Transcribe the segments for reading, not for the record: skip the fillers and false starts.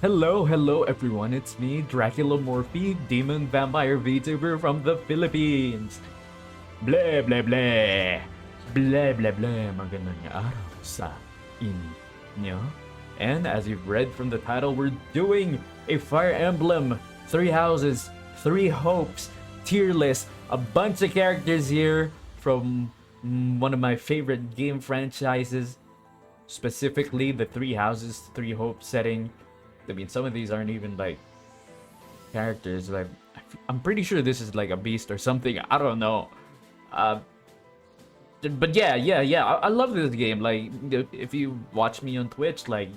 Hello everyone, it's me, Dracula Morphy, Demon Vampire VTuber from the Philippines. Bleh bleh bleh. Bleh bleh bleh. Magandang araw sa inyo. And as you've read from the title, we're doing a Fire Emblem, 3 houses, 3 hopes, tier list, a bunch of characters here from one of my favorite game franchises, specifically the 3 houses, 3 hopes setting. I mean, some of these aren't even like characters. Like, I'm pretty sure this is like a beast or something. I don't know. But yeah. I love this game. Like, if you watch me on Twitch, like,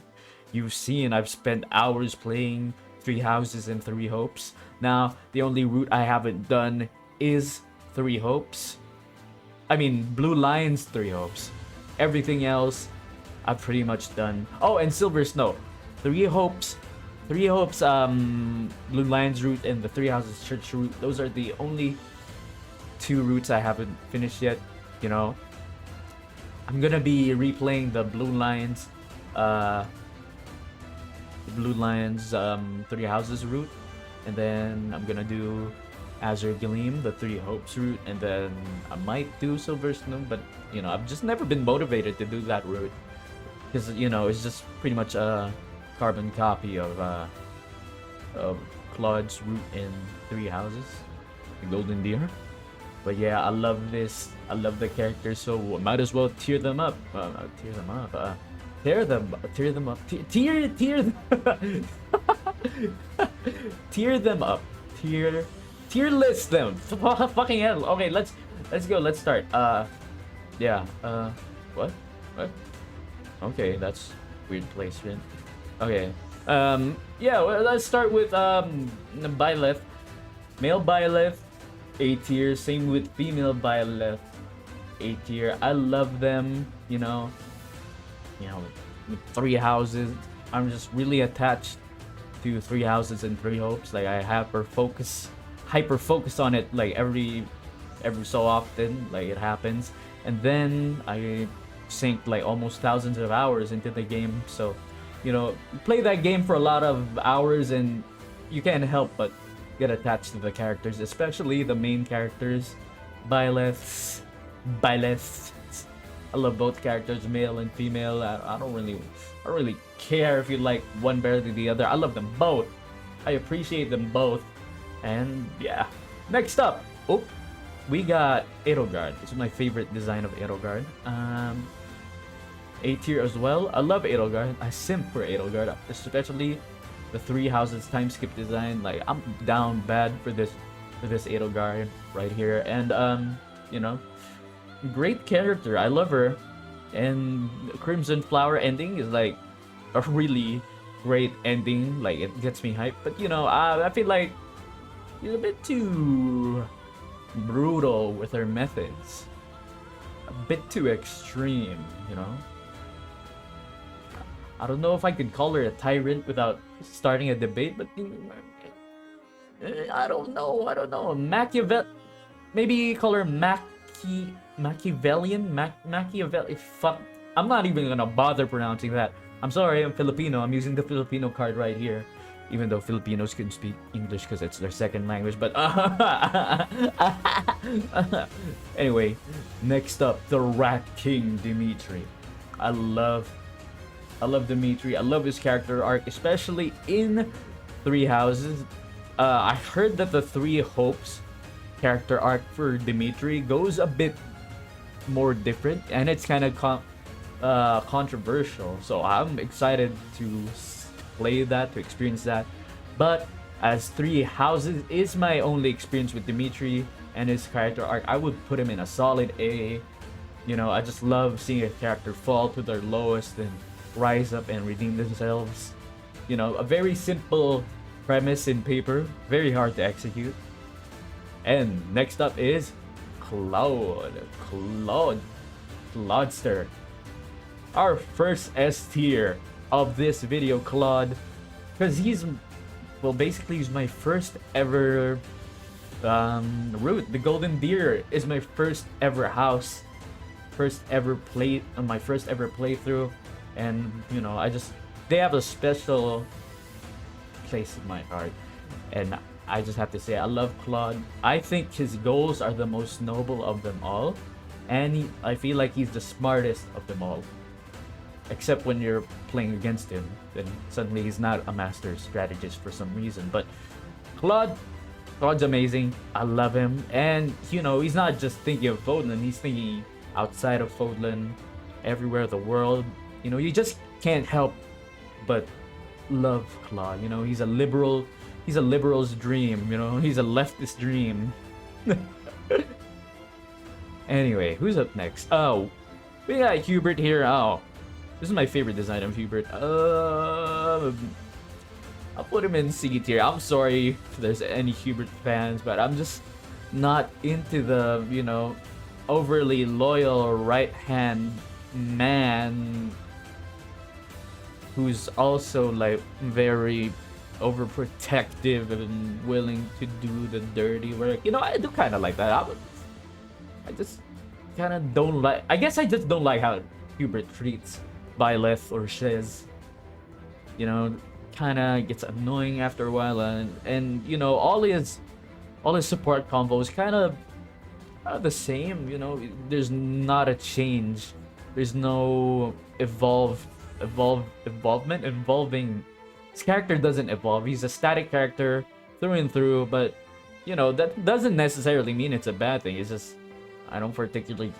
you've seen I've spent hours playing 3 houses and 3 hopes. Now, the only route I haven't done is 3 hopes. I mean, Blue Lion's 3 hopes. Everything else, I've pretty much done. Oh, and Silver Snow. 3 hopes, Blue Lion's route and the 3 houses church route. Those are the only 2 routes I haven't finished yet. You know, I'm gonna be replaying the Blue Lions, 3 houses route, and then I'm gonna do Azure Gleam, the 3 hopes route, and then I might do Silver Snow. But you know, I've just never been motivated to do that route because you know it's just pretty much a carbon copy of Claude's route in 3 houses, the Golden Deer. But yeah, I love this. I love the characters, so might as well tear them up. Tear them up. Tear them up. Tear them up. Tier list them. Fucking hell. Okay, let's go. Let's start. Yeah. What? Okay, that's weird placement. Okay. Yeah, well, let's start with Byleth. Male Byleth, A tier. Same with female Byleth, A tier. I love them, you know, with 3 houses. I'm just really attached to 3 houses and 3 hopes. Like, I hyper focus on it like every so often, like it happens. And then I sink like almost thousands of hours into the game, so you know, play that game for a lot of hours and you can't help but get attached to the characters, especially the main characters, Byleth. I love both characters, male and female. I don't really care if you like one better than the other. I love them both. I appreciate them both. And yeah, next up, we got Edelgard. This is my favorite design of Edelgard. A tier as well. I love Edelgard. I simp for Edelgard, especially the 3 houses time skip design. Like, I'm down bad for this Edelgard right here. And you know, great character. I love her. And Crimson Flower ending is like a really great ending. Like, it gets me hyped. But you know, I feel like she's a bit too brutal with her methods. A bit too extreme, you know. I don't know if I could call her a tyrant without starting a debate, but I don't know. Maybe call her Machiavellian. Fuck, I'm not even gonna bother pronouncing that. I'm sorry, I'm Filipino. I'm using the Filipino card right here, even though Filipinos can speak English because it's their second language. But anyway, next up, the Rat King Dimitri. I love Dimitri. I love his character arc, especially in 3 houses. I heard that the 3 hopes character arc for Dimitri goes a bit more different, and it's kind of controversial. So I'm excited to play that, to experience that. But as 3 houses is my only experience with Dimitri and his character arc, I would put him in a solid A. You know, I just love seeing a character fall to their lowest and rise up and redeem themselves. You know, a very simple premise in paper, very hard to execute. And next up is Claudster. Our first S tier of this video, Claude, because he's my first ever route. The Golden Deer is my first ever house, my first ever playthrough. And you know, they have a special place in my heart. And I just have to say, I love Claude. I think his goals are the most noble of them all. And I feel like he's the smartest of them all. Except when you're playing against him, then suddenly he's not a master strategist for some reason. But Claude's amazing. I love him. And, you know, he's not just thinking of Fodlan, he's thinking outside of Fodlan, everywhere in the world. You know, you just can't help but love Claude. You know, he's a liberal's dream, you know, he's a leftist dream. Anyway, who's up next? Oh, we got Hubert here. Oh, this is my favorite design of Hubert. I'll put him in C tier. I'm sorry if there's any Hubert fans, but I'm just not into the, you know, overly loyal right-hand man who's also like very overprotective and willing to do the dirty work. You know, I do kind of like that. I just kind of don't like. I guess I just don't like how Hubert treats Byleth or Shiz. You know, kind of gets annoying after a while, and you know, all his support combos kind of are the same. You know, there's not a change. There's no involvement involving. His character doesn't evolve. He's a static character through and through, but you know, that doesn't necessarily mean it's a bad thing. It's just I don't particularly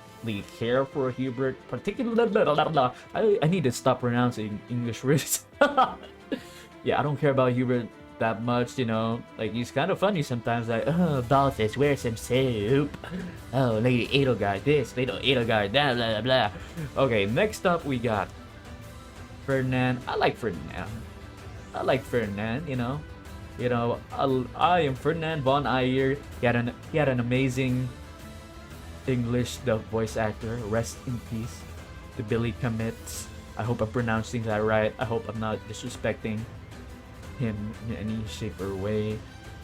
care for Hubert. I need to stop pronouncing English words. Yeah, I don't care about Hubert that much, you know. Like, he's kind of funny sometimes. Like, oh, Balthus, where's some soup? Oh, Lady Edelgard this, Lady Edelgard that, blah, blah, blah. Okay, next up we got Ferdinand. I like Ferdinand, you know. You know, I am Ferdinand von Ayer. He had an amazing English dub voice actor. Rest in peace to Billy Commits. I hope I'm pronouncing that right. I hope I'm not disrespecting him in any shape or way.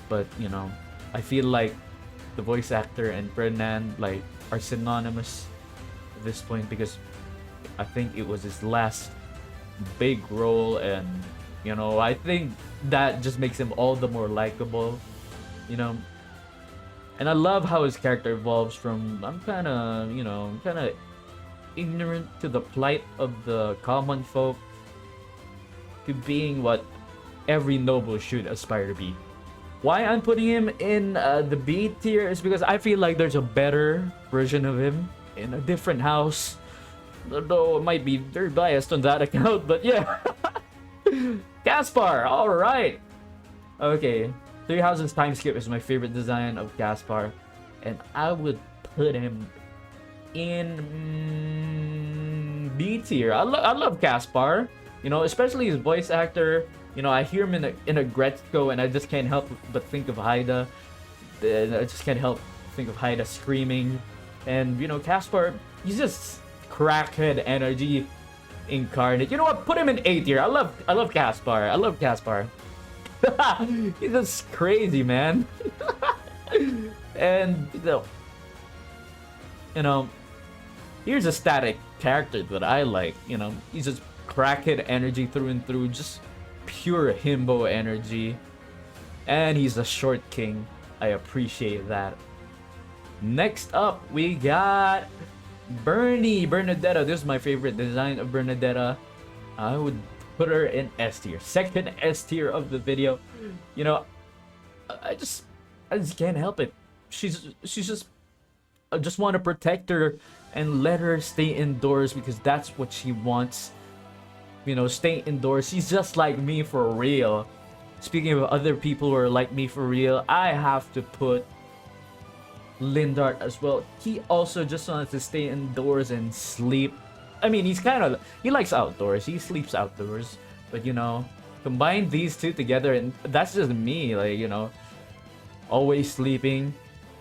But, you know, I feel like the voice actor and Ferdinand like are synonymous at this point, because I think it was his last big role, and you know, I think that just makes him all the more likable, you know. And I love how his character evolves from I'm kind of ignorant to the plight of the common folk to being what every noble should aspire to be. Why I'm putting him in the B tier is because I feel like there's a better version of him in a different house. Though it might be very biased on that account, but yeah. Caspar, alright. Okay, Three Houses Time Skip is my favorite design of Caspar, and I would put him in B tier. I love Caspar, you know, especially his voice actor. You know, I hear him in a Gretzko, and I just can't help but think of Haida. And I just can't help think of Haida screaming. And you know, Caspar, he's just crackhead energy incarnate. You know what? Put him in A tier. I love Caspar. I love Caspar. He's just crazy, man. And you know, here's a static character that I like. You know, he's just crackhead energy through and through, just pure himbo energy. And he's a short king. I appreciate that. Next up, we got Bernadetta. This is my favorite design of Bernadetta. I would put her in S tier. Second S tier of the video. You know, I just can't help it. She's just I just want to protect her and let her stay indoors because that's what she wants. You know, stay indoors. She's just like me for real. Speaking of other people who are like me for real, I have to put Lindart as well. He also just wants to stay indoors and sleep. I mean, he likes outdoors. He sleeps outdoors. But, you know, combine these two together and that's just me. Like, you know, always sleeping,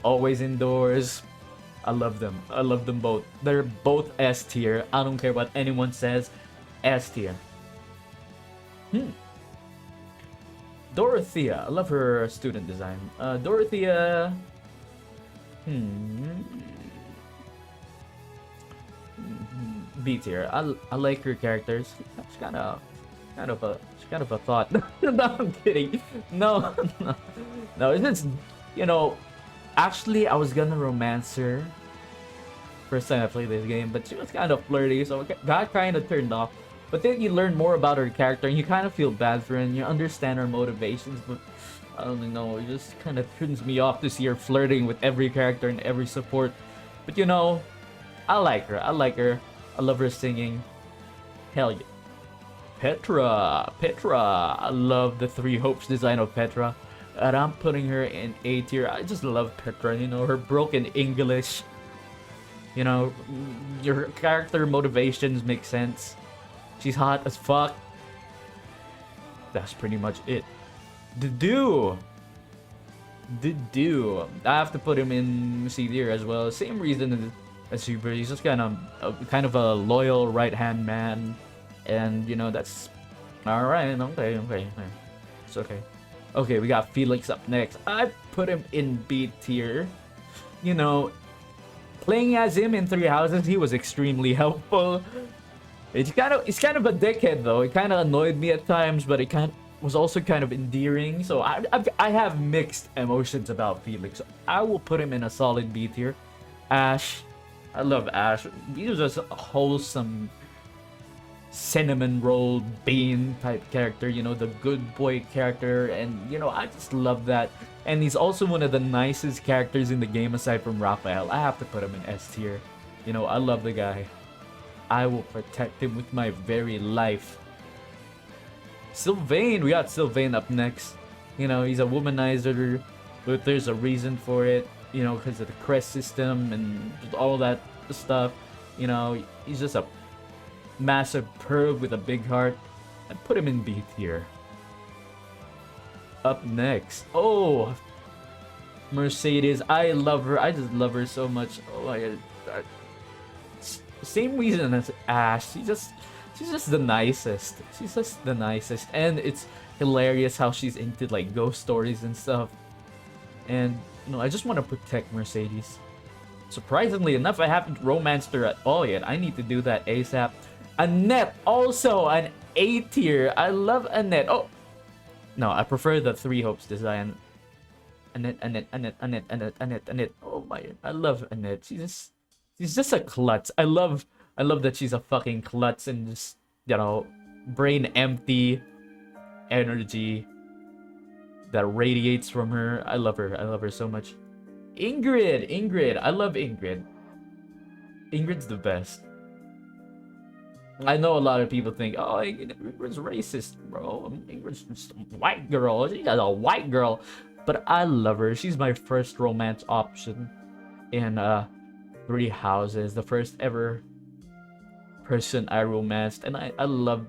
always indoors. I love them. I love them both. They're both S tier. I don't care what anyone says. S tier. Dorothea. I love her student design. Dorothea. B tier. I like her characters. She's kind of It's kind of a thought. No, I'm kidding. No, no, no. It's just, you know, actually, I was gonna romance her first time I played this game, but she was kind of flirty, so I got kind of turned off. But then you learn more about her character, and you kind of feel bad for her, and you understand her motivations. But I don't know, it just kind of turns me off to see her flirting with every character and every support. But you know, I like her. I like her. I love her singing. Hell yeah. Petra. Petra. I love the Three Hopes design of Petra. And I'm putting her in A tier. I just love Petra. You know, her broken English. You know, your character motivations make sense. She's hot as fuck. That's pretty much it. The do. I have to put him in C tier as well. Same reason as Super. He's just kind of a loyal right hand man, and you know that's all right. Okay. It's okay. Okay, we got Felix up next. I put him in B tier. You know, playing as him in Three Houses, he was extremely helpful. It's kind of a dickhead though. It kind of annoyed me at times, but it kind of was also kind of endearing. So I have mixed emotions about Felix. I will put him in a solid B tier. Ash, I love Ash. He was just a wholesome cinnamon roll bean type character, you know, the good boy character, and you know, I just love that. And he's also one of the nicest characters in the game aside from Raphael. I have to put him in S tier. You know, I love the guy. I will protect him with my very life. Sylvain, we got Sylvain up next. You know, he's a womanizer, but there's a reason for it, you know, because of the crest system and all that stuff. You know, he's just a massive perv with a big heart. I put him in B tier. Up next, oh, Mercedes. I love her. I just love her so much. Oh my god. Same reason as Ash. She's just the nicest. She's just the nicest, and it's hilarious how she's into like ghost stories and stuff. And you know, I just want to protect Mercedes. Surprisingly enough, I haven't romanced her at all yet. I need to do that ASAP. Annette, also an A tier. I love Annette. Oh, no, I prefer the Three Hopes design. Annette. Oh my, I love Annette. She's just a klutz. I love that she's a fucking klutz and just, you know, brain empty energy that radiates from her. I love her. I love her so much. Ingrid. I love Ingrid. Ingrid's the best. I know a lot of people think, oh, Ingrid's racist, bro. Ingrid's just a white girl. She's a white girl. But I love her. She's my first romance option in Three Houses. The first ever person I romanced. And I love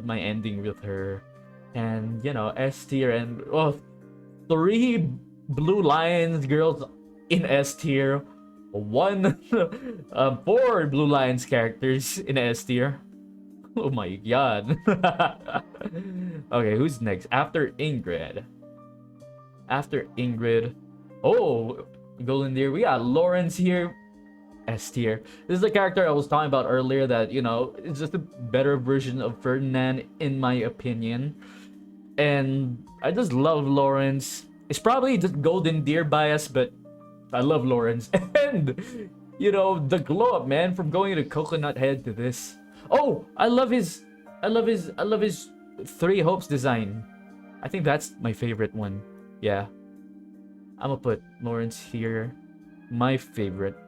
my ending with her. And, you know, S tier and, well, 3 Blue Lions girls in S tier. 4 Blue Lions characters in S tier. Oh my god. Okay, who's next? After Ingrid. Oh, Golden Deer. We got Lawrence here. S tier. This is the character I was talking about earlier that, you know, it's just a better version of Ferdinand in my opinion. And I just love Lawrence. It's probably just Golden Deer bias, but I love Lawrence. And, you know, the glow up, man, from going to Coconut Head to this. Oh, I love his Three Hopes design. I think that's my favorite one. Yeah. I'm gonna put Lawrence here. My favorite.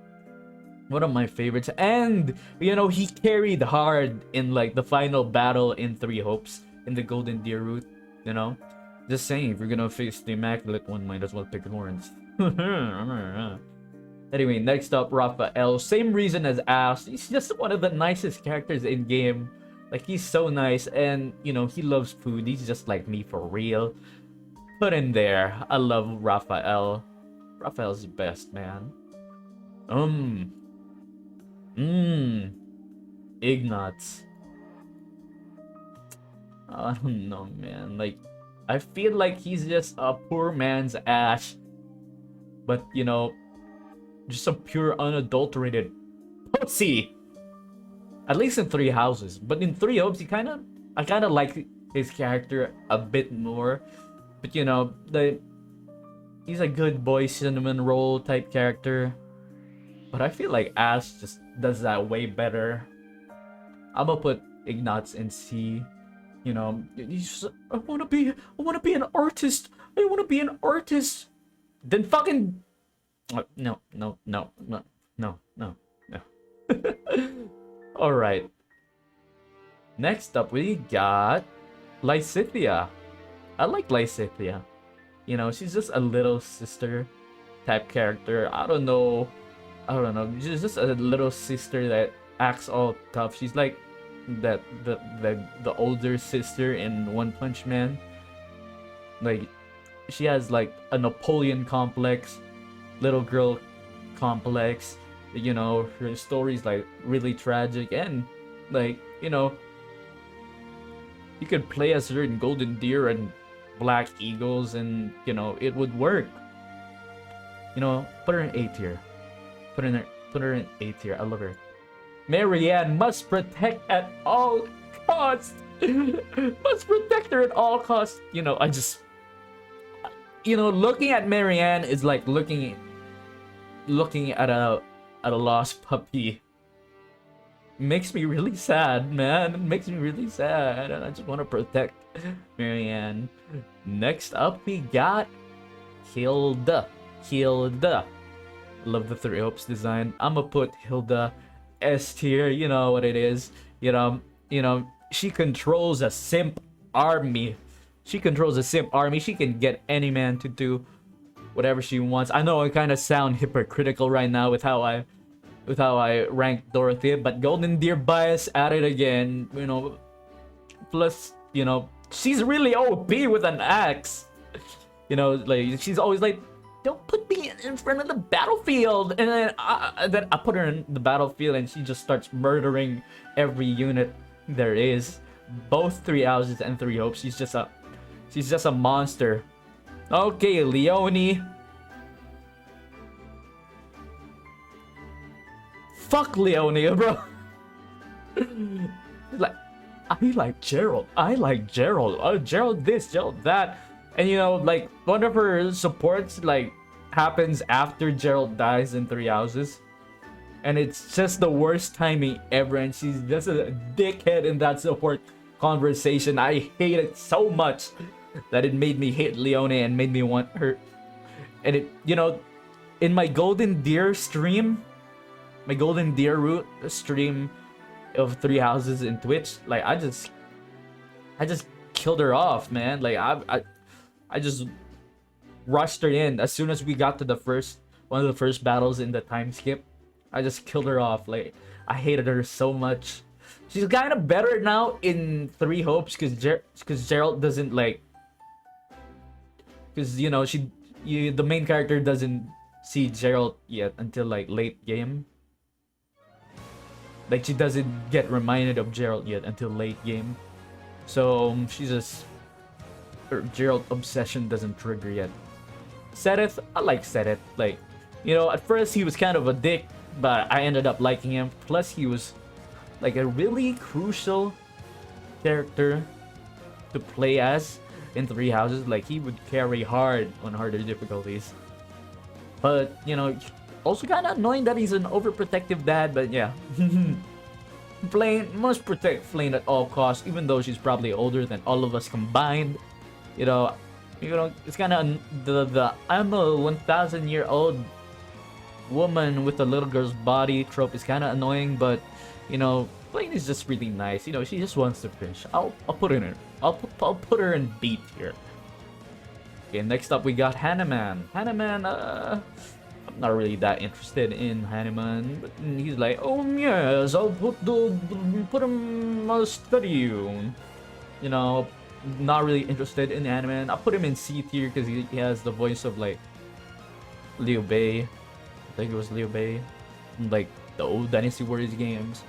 One of my favorites. And, you know, he carried hard in, like, the final battle in Three Hopes in the Golden Deer route, you know? Just saying, if you're gonna face the Immaculate one, might as well pick Lawrence. Anyway, next up, Raphael. Same reason as Ash. He's just one of the nicest characters in game. Like, he's so nice, and, you know, he loves food. He's just like me for real. Put in there. I love Raphael. Raphael's the best, man. Ignatz. I don't know, man. Like, I feel like he's just a poor man's Ash. But, you know, just a pure unadulterated pussy. At least in Three Houses. But in Three Hopes, he kind of I kind of like his character a bit more, but you know, he's a good boy cinnamon roll type character. But I feel like Ash just does that way better. I'm gonna put Ignatz in C. You know, he's just, I wanna be an artist. I wanna be an artist. Then fucking no. All right. Next up, we got Lysithea. I like Lysithea. You know, she's just a little sister type character. I don't know. She's just a little sister that acts all tough. She's like the older sister in One Punch Man. Like, she has like a Napoleon complex, little girl complex. You know, her story's like really tragic, and like, you know, you could play as her in Golden Deer and Black Eagles, and you know, it would work. You know, put her in A tier. Put her in A tier. I love her. Marianne must protect at all costs. Must protect her at all costs. You know, looking at Marianne is like looking at a lost puppy. Makes me really sad, man. It makes me really sad. I just want to protect Marianne. Next up, we got Hilda. Love the Three Hopes design. I'm gonna put Hilda S tier. You know what it is. You know, she controls a simp army. She can get any man to do whatever she wants. I know I kind of sound hypocritical right now with how I rank Dorothy, but Golden Deer bias at it again. You know, plus, you know, she's really OP with an axe. You know, like, she's always like, don't put me in front of the battlefield, and then I put her in the battlefield, and she just starts murdering every unit there is. Both Three Houses and Three Hopes. She's just a monster. Okay, Leonie. Fuck Leonie, bro. Like, I like Gerald. Gerald this, Gerald that. And you know, like, one of her supports like happens after Gerald dies in Three Houses, and it's just the worst timing ever. And she's just a dickhead in that support conversation. I hate it so much that it made me hate Leonie and made me want her. And it, you know, in my Golden Deer stream, my Golden Deer route stream of Three Houses in Twitch, like, I just killed her off, man. Like, I just rushed her in as soon as we got to one of the first battles in the time skip. I just killed her off. Like, I hated her so much. She's kind of better now in Three Hopes because Gerald doesn't like, because you know, the main character doesn't see Gerald yet until like late game. Like, she doesn't get reminded of Gerald yet until late game. So she's just, Gerald obsession doesn't trigger yet. Sedith, I like Sedith. Like, you know, at first he was kind of a dick, but I ended up liking him. Plus, he was like a really crucial character to play as in Three Houses. Like, he would carry hard on harder difficulties. But, you know, also kind of annoying that he's an overprotective dad, but yeah. Flame must protect Flame at all costs, even though she's probably older than all of us combined. You know, it's kind of the I'm a 1,000-year-old woman with a little girl's body trope is kind of annoying, but you know, Flame is just really nice. You know, she just wants to fish. I'll put her in. I'll put her in B tier. Okay, next up we got Hanuman. Hanuman, I'm not really that interested in Hanuman, but he's like, oh yes, I'll put him on study you. You know, not really interested in Hanuman. I'll put him in C tier because he has the voice of like Liu Bei. I think it was Liu Bei, like the old Dynasty Warriors games.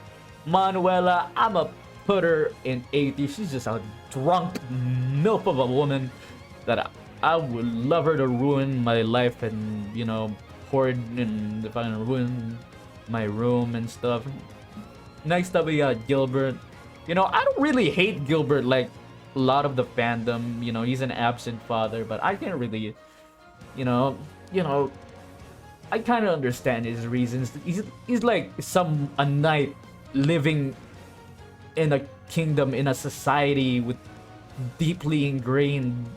Manuela, I'ma put her in A tier. She's just a drunk milf of a woman that I would love her to ruin my life and, you know, hoard and fucking ruin my room and stuff. Next up we got Gilbert. You know, I don't really hate Gilbert like a lot of the fandom. You know, he's an absent father, but I can't really, you know, you know, I kind of understand his reasons. He's like a knight living in a kingdom, in a society with deeply ingrained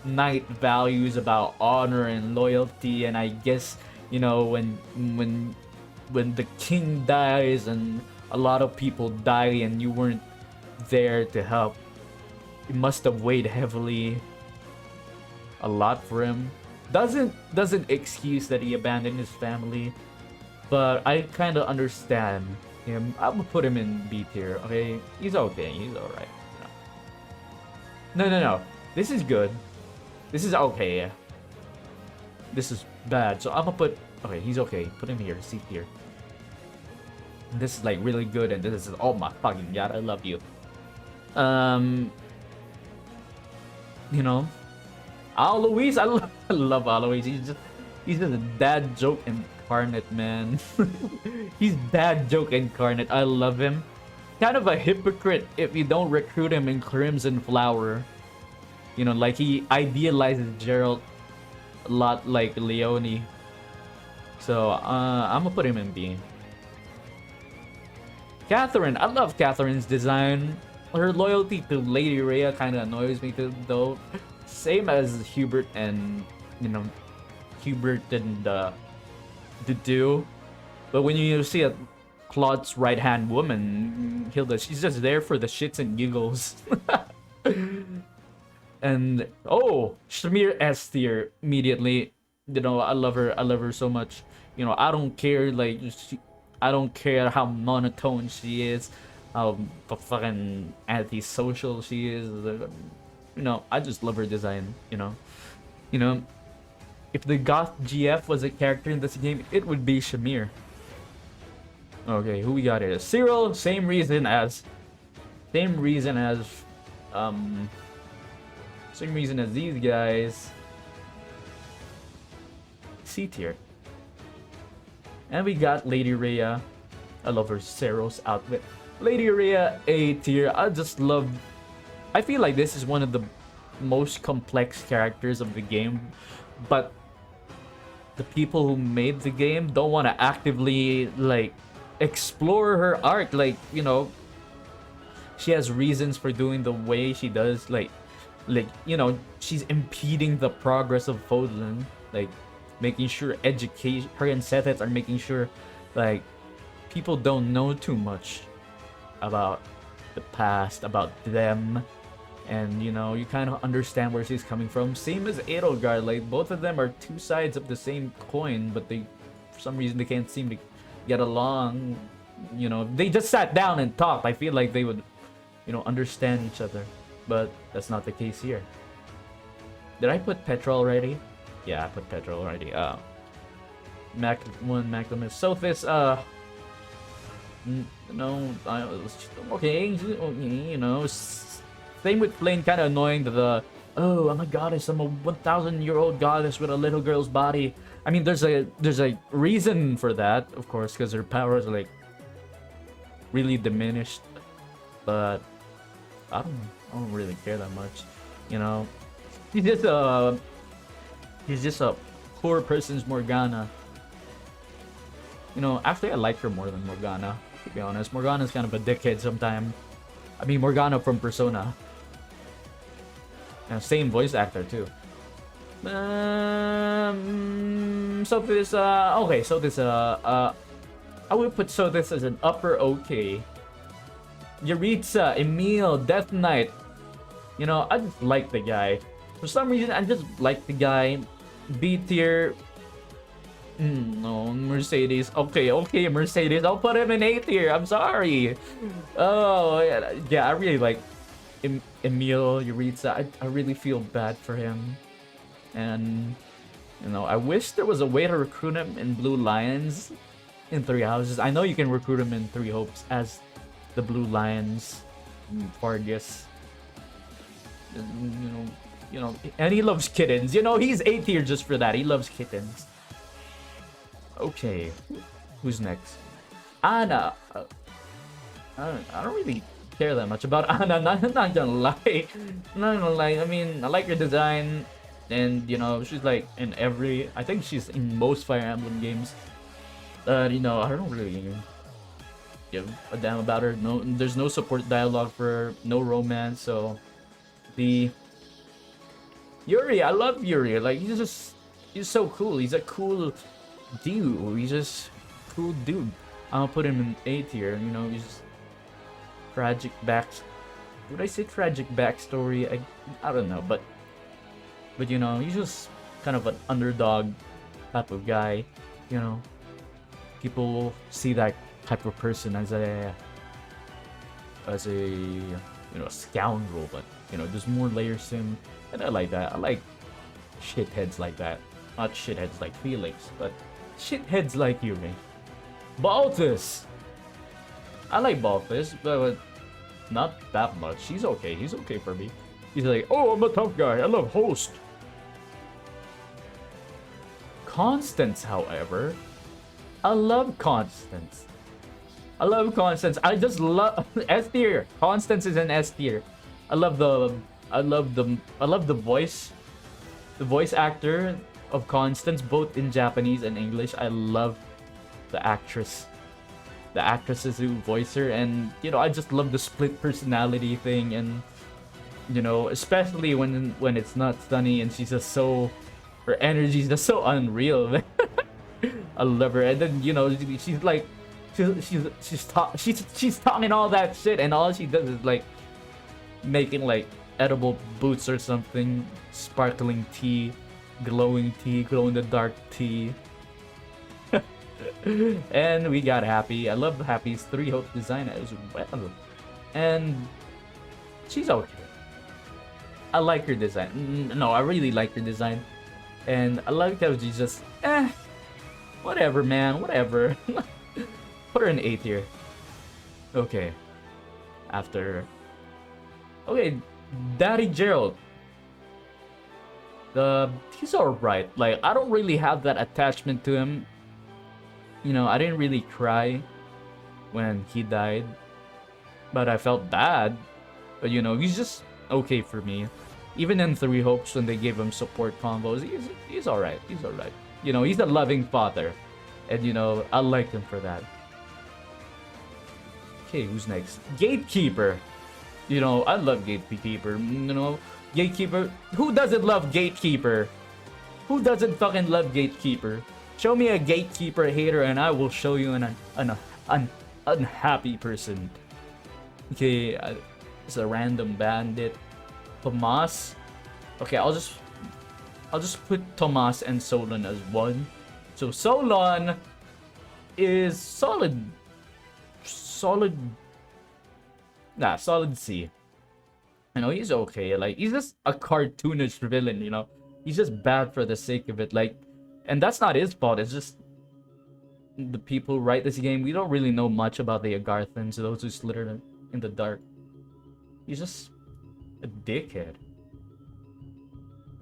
knight values about honor and loyalty. And I guess, you know, when the king dies and a lot of people die and you weren't there to help, it must have weighed heavily a lot for him. Doesn't excuse that he abandoned his family, but I kind of understand him. I would put him in B tier. Okay, he's okay. He's all right. No. This is good. This is okay. This is bad. So I'm gonna put. Okay, he's okay. Put him here. C tier. This is like really good, and this is oh my fucking god, I love you. You know, Alois, I love Alois. He's just a dad joke incarnate, man. He's dad joke incarnate. I love him. Kind of a hypocrite if you don't recruit him in Crimson Flower. You know, like he idealizes Geralt a lot like Leone. So I'm gonna put him in B. Catherine, I love Catherine's design. Her loyalty to Lady Rhea kind of annoys me too, though. Same as Hubert and, you know, Hubert and Dudu. But when you see a Claude's right-hand woman, Hilda, she's just there for the shits and giggles. And oh, Shamir S tier immediately. You know, I love her. I love her so much. You know, I don't care like I don't care how monotone she is, how fucking antisocial she is. You know, I just love her design. You know, if the Goth GF was a character in this game, it would be Shamir. Okay, who we got here? Cyril, same reason as these guys. C tier. And we got Lady Rhea. I love her Seros outfit. Lady Rhea, A tier. I feel like this is one of the most complex characters of the game, but the people who made the game don't want to actively like explore her arc. Like, you know, she has reasons for doing the way she does. Like you know, she's impeding the progress of Fodlan. Like, making sure her and Setheth are making sure like people don't know too much about the past, about them, and you know, you kind of understand where she's coming from. Same as Edelgard, like both of them are two sides of the same coin, but they, for some reason, they can't seem to get along. You know, they just sat down and talked. I feel like they would, you know, understand each other, but that's not the case here. Did I put Petra already? Yeah, I put Petra already. Maximus Sophis, no, okay, you know, same with Flame, kind of annoying the, oh, I'm a goddess, I'm a 1,000-year-old goddess with a little girl's body. I mean, there's a reason for that, of course, because her powers are like really diminished, but I don't really care that much, you know. He's just a poor person's Morgana. You know, actually I like her more than Morgana, to be honest. Morgana's kind of a dickhead sometimes. I mean, Morgana from Persona. And same voice actor too. So this okay, so this I would put so this as an upper okay. Yaritza, Emil, Death Knight. You know, I just like the guy. For some reason, I just like the guy. B tier. No, Mercedes. Okay, Mercedes. I'll put him in A tier. I'm sorry. Oh, yeah, I really like Emil, Yaritza. I really feel bad for him. And, you know, I wish there was a way to recruit him in Blue Lions in Three Houses. I know you can recruit him in Three Hopes as the Blue Lions, Vargas. You know, and he loves kittens. You know, he's A tier just for that. He loves kittens. Okay, who's next? Anna. I don't really care that much about Anna. Not gonna lie. Not gonna lie. I mean, I like her design, and you know, she's like in every. I think she's in most Fire Emblem games. You know, I don't really give a damn about her. No, there's no support dialogue for her. No romance. So the Yuri, I love Yuri. Like he's so cool. He's a cool dude. He's just cool dude. I'll put him in A tier. You know, he's tragic would I say tragic backstory? I don't know, but you know, he's just kind of an underdog type of guy. You know, people see that type of person as a you know, a scoundrel, but you know, there's more layers to him, and I like that. I like shitheads like that. Not shitheads like Felix, but shitheads like you, man. Baltus! I like Baltus, but not that much. He's okay. He's okay for me. He's like, oh, I'm a tough guy. I love Host. Constance, however, I love Constance. I love Constance. I just love S tier. Constance is an S tier. I love the voice, the voice actor of Constance, both in Japanese and English. I love the actresses who voice her, and you know, I just love the split personality thing, and you know, especially when it's not Sunny and she's just so, her energy is just so unreal. I love her, and then you know, she's like, she's talking all that shit, and all she does is like making like edible boots or something, sparkling tea, glow in the dark tea. And we got Happy. I love Happy's 3 Hope design as well, and she's okay. I like her design. No, I really like her design, and I like how she's just whatever, man, whatever. Put her in A tier. Okay. Okay, Daddy Gerald. He's alright. Like, I don't really have that attachment to him. You know, I didn't really cry when he died, but I felt bad. But you know, he's just okay for me. Even in 3 Hopes, when they gave him support combos, he's alright. He's alright. You know, he's a loving father, and you know, I like him for that. Okay, who's next? Gatekeeper. You know, I love Gatekeeper. You know, Gatekeeper. Who doesn't love Gatekeeper? Who doesn't fucking love Gatekeeper? Show me a Gatekeeper hater, and I will show you an unhappy person. Okay, it's a random bandit. Tomas. Okay, I'll just put Tomas and Solon as 1. So Solon is solid C. You know, he's okay. Like, he's just a cartoonish villain, you know. He's just bad for the sake of it. Like, and that's not his fault. It's just the people who write this game. We don't really know much about the Agarthans, those who slither in the dark. He's just a dickhead.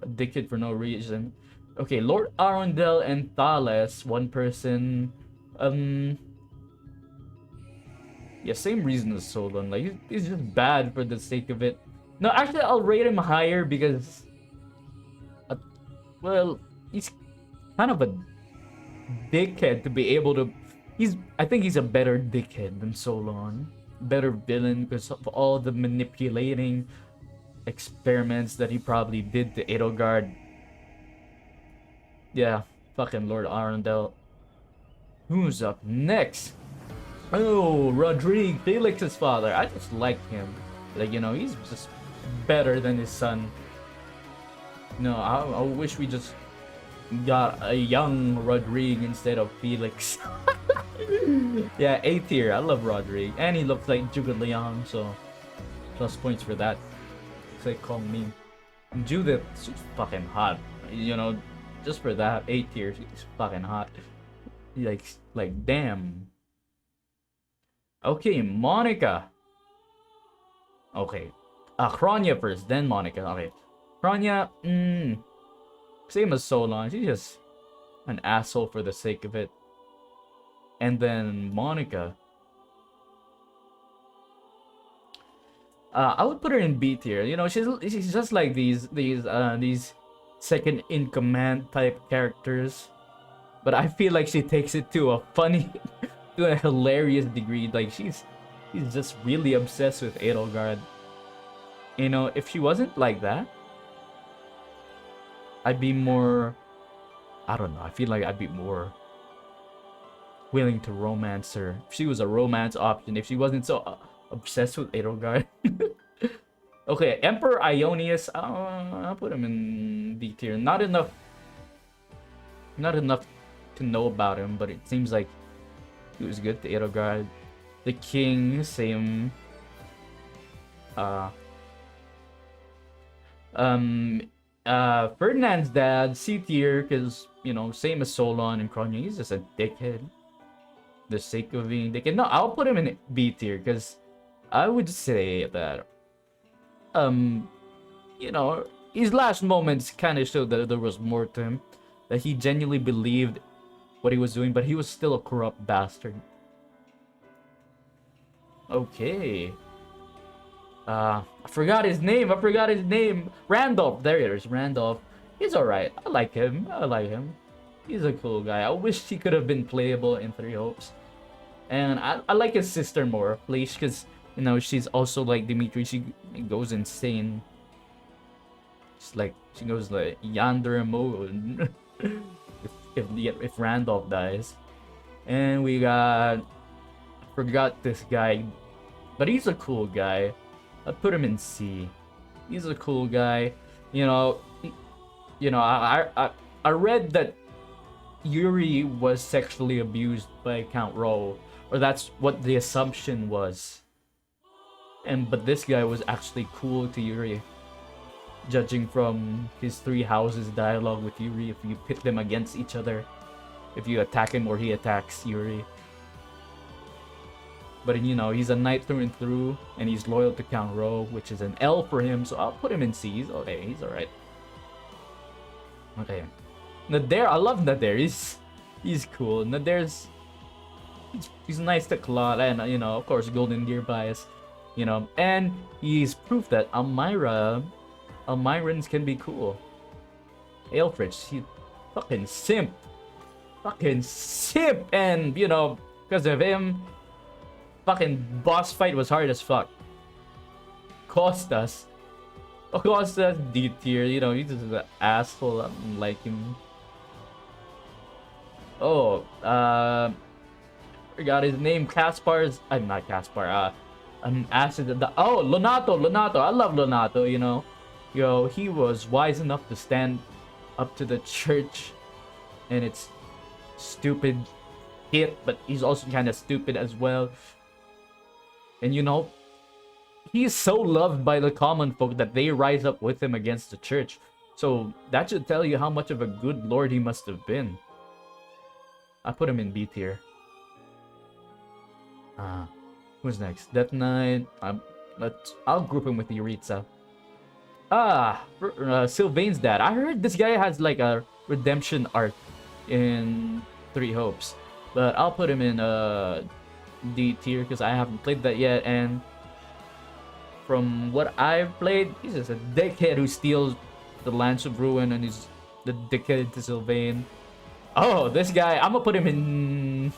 A dickhead for no reason. Okay, Lord Arundel and Thales, 1 person. Yeah, same reason as Solon. Like, he's just bad for the sake of it. No, actually, I'll rate him higher because, well, he's kind of a dickhead to be able to. I think he's a better dickhead than Solon. Better villain because of all the manipulating experiments that he probably did to Edelgard. Yeah, fucking Lord Arundel. Who's up next? Oh, Rodrigue, Felix's father. I just like him. Like, you know, he's just better than his son. No, I wish we just got a young Rodrigue instead of Felix. Yeah, A tier. I love Rodrigue. And he looks like Judith Leon, so plus points for that. It's like calling me Judith. She's fucking hot. You know, just for that, A tier. She's fucking hot. Like damn. Okay, Monica. Okay. Kronya first, then Monica. Okay. Kronya, same as Solon. She's just an asshole for the sake of it. And then Monica. I would put her in B tier. You know, she's just like these second in command type characters, but I feel like she takes it to a funny, to a hilarious degree. Like she's just really obsessed with Edelgard. You know, if she wasn't like that, I'd be more. I don't know. I feel like I'd be more willing to romance her. If she was a romance option, if she wasn't so obsessed with Edelgard. Okay, Emperor Ionius. I'll put him in B tier. Not enough to know about him, but it seems like he was good to Edelgard. The king, same. Ferdinand's dad, C tier, because, you know, same as Solon and Kronya. He's just a dickhead. The sake of being dickhead. No, I'll put him in B tier, because I would say that, you know, his last moments kind of showed that there was more to him. That he genuinely believed what he was doing, but he was still a corrupt bastard. Okay. I forgot his name. Randolph. There it is. Randolph. He's alright. I like him. He's a cool guy. I wish he could have been playable in Three Hopes. And I like his sister more, please, because, you know, she's also like Dimitri. She goes insane. She goes like yandere mode if Randolph dies. And we got, I forgot this guy, but he's a cool guy. I'd put him in C. He's a cool guy. You know, I read that Yuri was sexually abused by Count Ro, or that's what the assumption was. But this guy was actually cool to Yuri, judging from his Three Houses dialogue with Yuri. If you pit them against each other, if you attack him or he attacks Yuri. But, you know, he's a knight through and through, and he's loyal to Count Ro, which is an L for him, so I'll put him in C. Okay, he's alright. Okay. Nader, I love Nader. He's cool. Nader's he's nice to Claude, and, you know, of course, Golden Deer bias. You know, and he's proof that Almyrans can be cool. Aelfrich, he fucking simp. And, you know, because of him, fucking boss fight was hard as fuck. Costas D tier, you know, he's just an asshole. I don't like him. Oh, forgot his name. I'm not Caspar. Lonato. I love Lonato, you know. Yo, he was wise enough to stand up to the church and its stupid hit, but he's also kind of stupid as well. And, you know, he is so loved by the common folk that they rise up with him against the church. So that should tell you how much of a good lord he must have been. I put him in B tier. Who's next? Death Knight. I'll group him with Yuritsa. Sylvain's dad. I heard this guy has like a redemption arc in Three Hopes, but I'll put him in D tier because I haven't played that yet, and from what I've played, he's just a dickhead who steals the Lance of Ruin, and he's the dickhead to Sylvain. Oh, this guy, I'm gonna put him in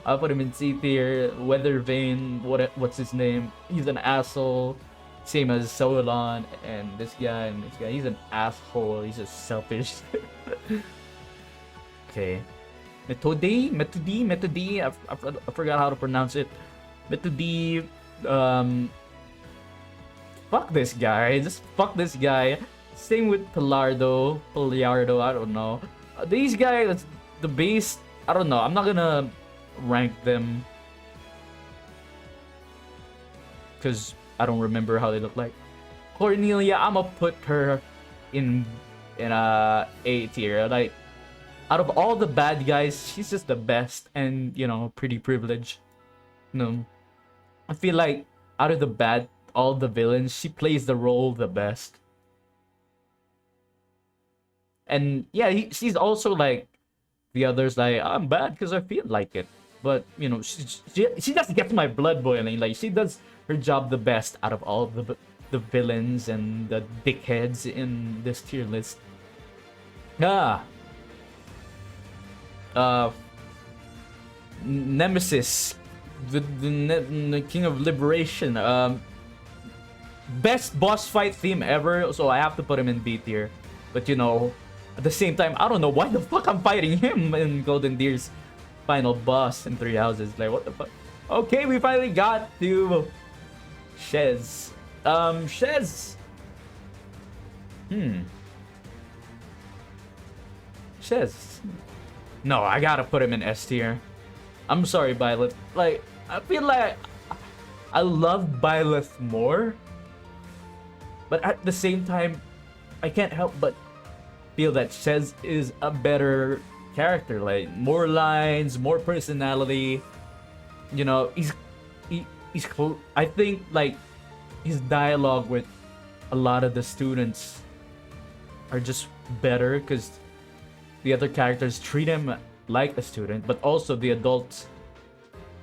I'll put him in C tier. Weathervane, what's his name? He's an asshole. Same as Solon and this guy, he's an asshole. He's just selfish. Okay. Metodi. I forgot how to pronounce it. Metodi. Fuck this guy. Just fuck this guy. Same with Pilardo. I don't know. These guys, the base, I don't know. I'm not gonna rank them because I don't remember how they look like. Cornelia, I'm gonna put her in A tier. Like, out of all the bad guys, she's just the best, and, you know, pretty privileged. No, I feel like out of all the villains, she plays the role the best. And yeah, she's also like the others, like, I'm bad because I feel like it. but you know, she just gets my blood boiling. Like she does her job the best out of all the villains and the dickheads in this tier list. Ah, uh, Nemesis, the King of Liberation. Best boss fight theme ever, so I have to put him in B tier. But you know, at the same time, I don't know why the fuck I'm fighting him in Golden Deer's final boss in Three Houses. Like, what the fuck? Okay, we finally got to Shez. Shez. Shez. No, I gotta put him in S tier. I'm sorry, Byleth. Like, I feel like I love Byleth more. But at the same time, I can't help but feel that Shez is a better character. Like, more lines, more personality. You know, he's I think, like, his dialogue with a lot of the students are just better because the other characters treat him like a student, but also the adults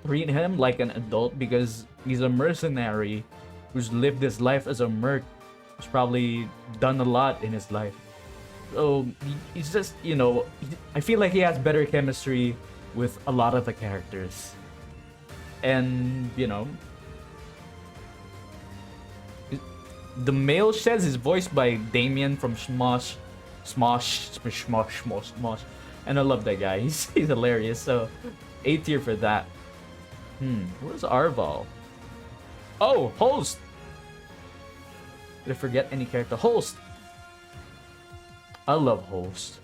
treat him like an adult because he's a mercenary who's lived his life as a merc. He's probably done a lot in his life. So he's just, you know, I feel like he has better chemistry with a lot of the characters. And, you know, the male Shez is voiced by Damien from Smosh. And I love that guy. He's hilarious. So, A tier for that. Where's Arval? Oh, Host! Did I forget any character? Host! I love Host.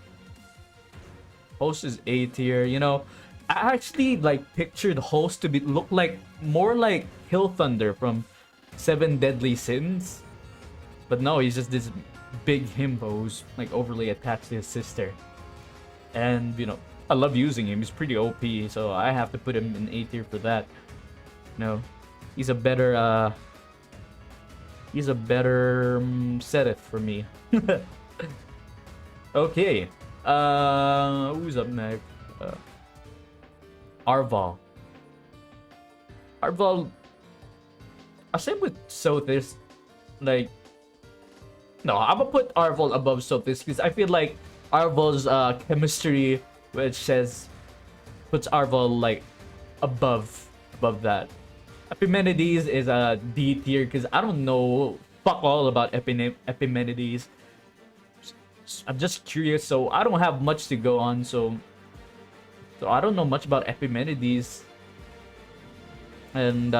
Host is A tier. You know, I actually like pictured Host to look like more like Hill Thunder from Seven Deadly Sins. But no, he's just this big himbo who's like overly attached to his sister. And you know, I love using him. He's pretty OP, so I have to put him in A tier for that. No, he's a better Seth for me. Okay. Who's up next? Arval. Same with Sothis. Like, no, I'm gonna put Arval above Sothis because I feel like Arval's chemistry, which says puts Arval like above that. Epimenides is a D tier because I don't know fuck all about Epimenides. I'm just curious, so I don't have much to go on. So I don't know much about Epimenides and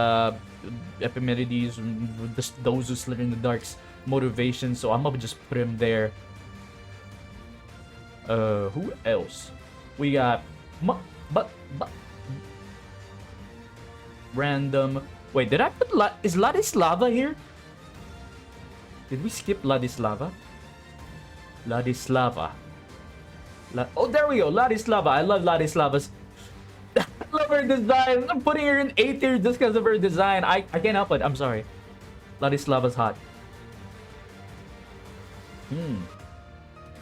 Epimenides, those who slither in the dark's motivation. So I'm gonna just put him there. Who else? We got random. Wait, did I put is Ladislava here? Did we skip Ladislava? Oh, there we go. Ladislava. I love Ladislava's. I love her design. I'm putting her in A tier just because of her design. I can't help it. I'm sorry. Ladislava's hot.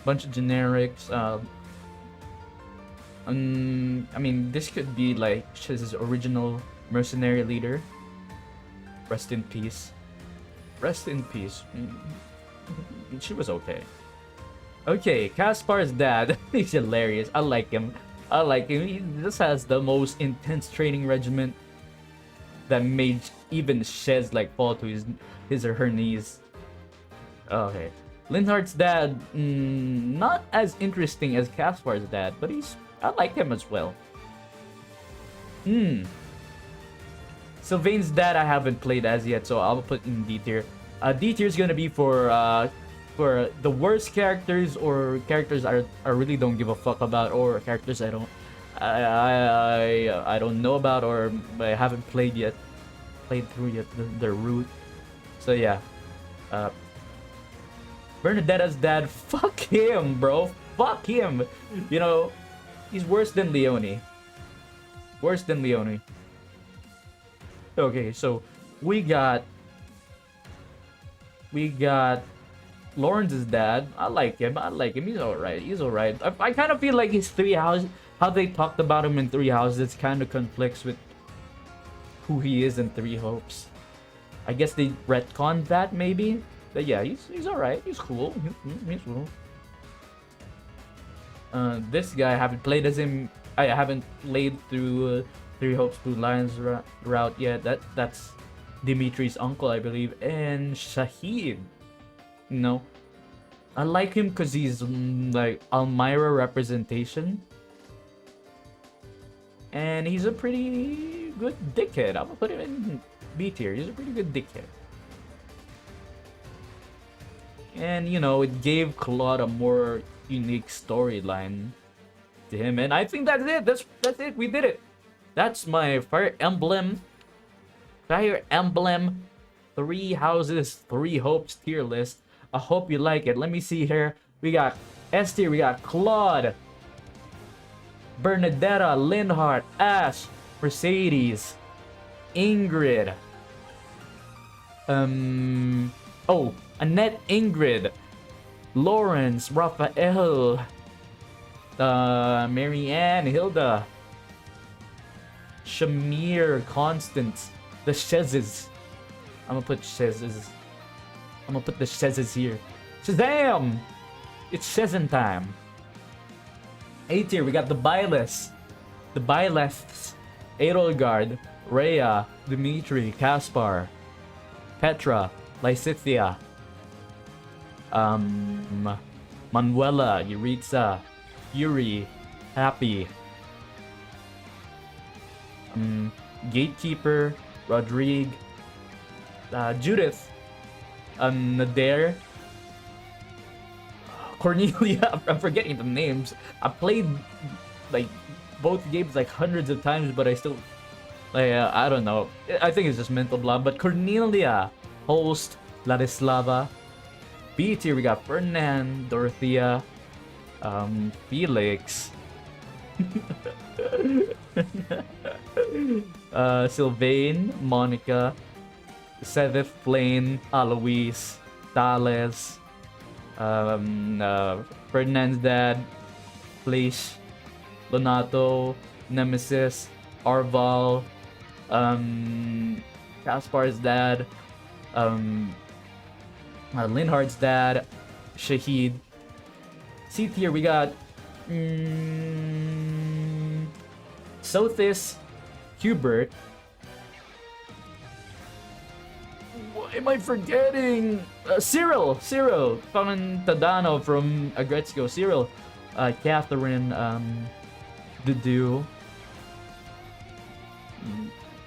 Bunch of generics. I mean, this could be like his original mercenary leader. Rest in peace. Rest in peace. She was okay. Okay, Kaspar's dad. He's hilarious. I like him. He just has the most intense training regimen that made even Shez like fall to his or her knees. Okay. Linhardt's dad, not as interesting as Kaspar's dad, but I like him as well. Sylvain's dad I haven't played as yet, so I'll put in D tier. D tier is gonna be for the worst characters or characters I really don't give a fuck about, or characters I don't know about or I haven't played through yet their route. So yeah. Bernadetta's dad, fuck him, bro. Fuck him. You know, he's worse than Leone. Okay, so we got Lawrence's dad. I like him. He's alright. I kind of feel like his three how they talked about him in Three Houses kind of conflicts with who he is in Three Hopes. I guess they retconned that maybe. But yeah, he's alright. He's cool. He's cool. This guy I haven't played as him. I haven't played through Three Hopes Blue Lions route yet. That's Dimitri's uncle, I believe, and Shahid. No, I like him because he's like Almira representation, and he's a pretty good dickhead. I'm gonna put him in B tier. He's a pretty good dickhead. And you know, it gave Claude a more unique storyline to him, and I think that's it. That's it. We did it. That's my Fire Emblem 3 Houses 3 Hopes tier list. I hope you like it. Let me see here. We got S tier. We got Claude, Bernadetta, Linhardt, Ash, Mercedes, Ingrid. Oh, Annette, Ingrid, Lawrence, Raphael, Marianne, Hilda, Shamir, Constance, the Shezes. I'm gonna put Shezes. I'm gonna put the Shezes here. Shazam! It's Shezin time. A tier, we got the Byleth, Edelgard, Rhea, Dimitri, Kaspar, Petra, Lysithia, Manuela, Yuritsa, Yuri, Happy, Gatekeeper, Rodrigue, Judith, Nader, Cornelia. I'm forgetting the names. I played like both games like hundreds of times, but I still like I don't know. I think it's just mental block. But Cornelia, Host, Ladislava. B tier, we got Ferdinand, Dorothea, Felix, Sylvain, Monica, Sevith, Flane, Alois, Thales, Ferdinand's dad, Fleisch, Lonato, Nemesis, Arval, Kaspar's dad, Linhardt's dad, Shahid. C tier, we got Sothis, Hubert. What am I forgetting? Cyril, fucking Tadano from Agretzko. Cyril, Catherine, Dudu,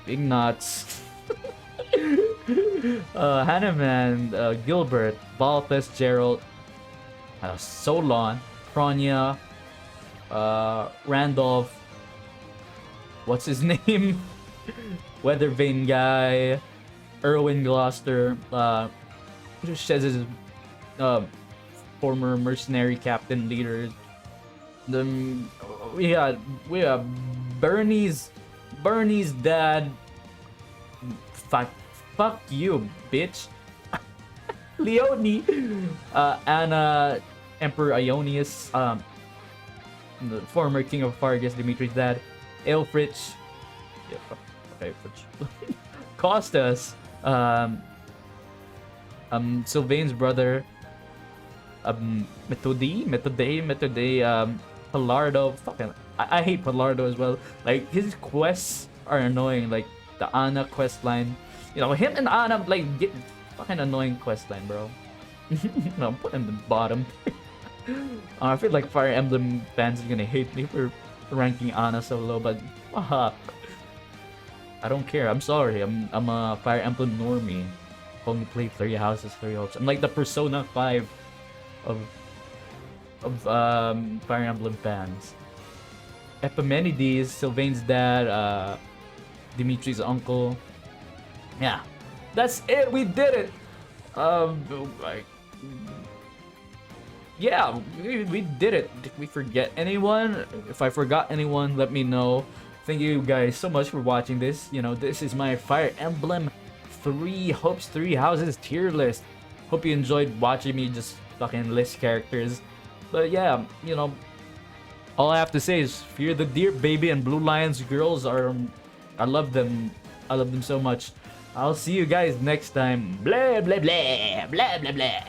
Ignatz, Hanneman, Gilbert, Balthus, Gerald, Solon, Pronya, Randolph, what's his name? Weathervane guy, Erwin Gloucester, Shez's former mercenary captain leader. We got Bernie's dad. Fuck you, bitch. Leone, Anna, Emperor Ionius, the former king of Fargus, Dimitri's dad, Elfrich, Costas, Sylvain's brother, Methode, Palardo. Fucking, I hate Palardo as well. Like, his quests are annoying. Like the Anna quest line, you know, him and Anna like get fucking annoying quest line, bro. No, put him in the bottom. I feel like Fire Emblem fans are gonna hate me for ranking Anna so low, but I don't care. I'm sorry. I'm a Fire Emblem normie. Only play 3 houses, 3 hopes. I'm like the Persona 5 of Fire Emblem fans. Epimenides, Sylvain's dad, Dimitri's uncle. Yeah, that's it. We did it. Yeah, we did it. Did we forget anyone? If I forgot anyone, let me know. Thank you guys so much for watching this. You know, this is my Fire Emblem 3 Hopes 3 Houses tier list. Hope you enjoyed watching me just fucking list characters. But yeah, you know, All I have to say is fear the deer, baby, and Blue Lions girls are. I love them. I love them so much. I'll see you guys next time. Blah blah blah blah blah blah.